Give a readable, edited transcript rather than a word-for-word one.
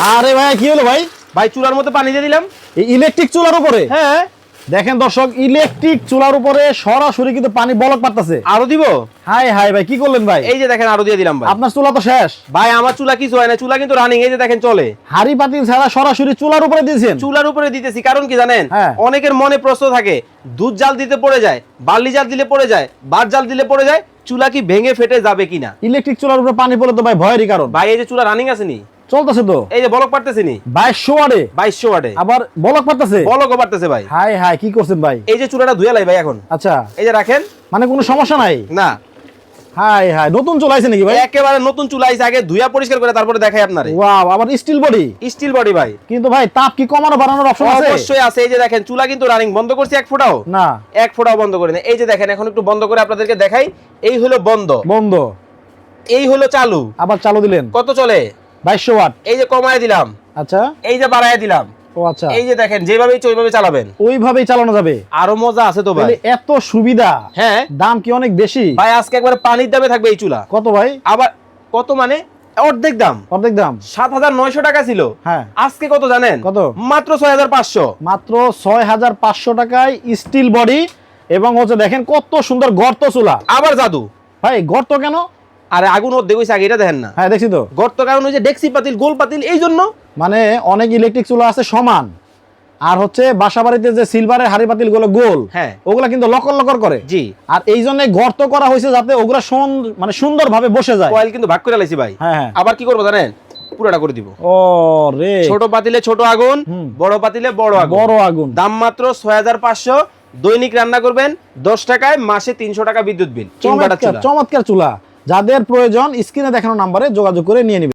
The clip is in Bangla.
আরে ভাই কি হলো ভাই? ভাই চুলার মধ্যে পানি দিয়ে দিলাম। এই ইলেকট্রিক চুলার উপরে? হ্যাঁ দেখেন দর্শক, ইলেকট্রিক চুলার উপরে সরাসরি কিন্তু পানি বলক পারতেছে। আরো দিব? হাই হাই ভাই, কি করলেন ভাই? এই যে দেখেন আরো দিয়ে দিলাম ভাই। আপনার চুলা তো শেষ ভাই আমার চুলা কিছু হয় না, চুলা কিন্তু রানিং। এই যে দেখেন চলে। হাড়ি পাতিল ছাড়া সরাসরি চুলার উপরে দিয়েছেন? চুলার উপরে দিতেছি কারণ কি জানেন? হ্যাঁ। অনেকের মনে প্রশ্ন থাকে, দুধ জাল দিতে পড়ে যায়, বার্লি জাল দিলে পড়ে যায়, ভাত জাল দিলে পড়ে যায়, চুলা কি ভেঙে ফেটে যাবে কিনা। ইলেকট্রিক চুলার উপরে পানি পড়লে তো ভাই ভয়েরই কারণ। ভাই এই যে চুলা রানিং আছে নি, চলতেছে তো, এই যে বলক পারতেছে নি 2200 ওয়াটে, 2200 ওয়াটে আবার বলক পারতেছে, বলকও পারতেছে ভাই। হাই হাই, কি করছেন ভাই? এই যে চুলাটা ধুয়ে লাই ভাই এখন। আচ্ছা, এই যে রাখেন, মানে কোনো সমস্যা নাই? না হাই হাই, নতুন চুলা আছে নাকি ভাই? একেবারে নতুন চুলা আইছে, আগে ধুয়া পরিষ্কার করে তারপরে দেখাই আপনারে। ওয়াও, আবার স্টিল বডি। স্টিল বডি ভাই। কিন্তু ভাই তাপ কি কমানো বাড়ানোর অপশন আছে? অবশ্যই আছে। এই যে দেখেন চুলা কিন্তু রানিং, বন্ধ করছি এক ফোঁটাও না, এক ফোঁটাও বন্ধ করি না। এই যে দেখেন এখন একটু বন্ধ করে আপনাদেরকে দেখাই। এই হলো বন্ধ, বন্ধ, এই হলো চালু। আবার চালু দিলেন। কত চলে? 2200 ওয়াট। এই যে কমায় দিলাম, আচ্ছা, এই যে বাড়ায় দিলাম। ও আচ্ছা, এই যে দেখেন যেভাবে ইচ্ছে ওইভাবে চালাবেন, ওইভাবেই চালানো যাবে। আরো মজা আছে তো ভাই। তাহলে এত সুবিধা, হ্যাঁ দাম কি অনেক বেশি? ভাই আজকে একবারে পানির দামে থাকবে এই চুলা। কত ভাই? আবার কত মানে অর্ধেক দাম। অর্ধেক দাম? 7900 টাকা ছিল, হ্যাঁ, আজকে কত জানেন? কত? মাত্র 6500। মাত্র 6500 টাকায় স্টিল বডি, এবং হচ্ছে দেখেন কত সুন্দর গর্ত চুলা। আবার জাদু ভাই গর্ত কেন? আরে আগুন অর্ধেক হইছে, আগে এটা দেখেন না? হ্যাঁ দেখছি তো। গর্ত কারণ ওই যে ডেক্সি পাতিল, গোল পাতিল, এই জন্য। মানে অনেক ইলেকট্রিক চুলা আছে সমান, আর হচ্ছে বাসা বাড়িতে যে সিলভারের হাড়ি পাতিল গুলো গোল, হ্যাঁ ওগুলা কিন্তু লকর লকর করে। জি, আর এই জন্য গর্ত করা হয়েছে যাতে ওগুলা মানে সুন্দর ভাবে বসে যায়। কয়েল কিন্তু ভাগ করে লাইছি ভাই। হ্যাঁ হ্যাঁ। আবার কি করবো জানেন? পুরোটা করে দিব। ও রে, ছোট পাতিলে ছোট আগুন, হুম। বড় পাতিলে বড় আগুন। বড় আগুন। দাম মাত্র 6500। দৈনিক রান্না করবেন 10 টাকায়, মাসে 300 টাকা বিদ্যুৎ বিল। চমৎকার চমৎকার চুলা। যাদের প্রয়োজন স্ক্রিনে দেখানো নাম্বারে যোগাযোগ করে নিয়ে নিবেন।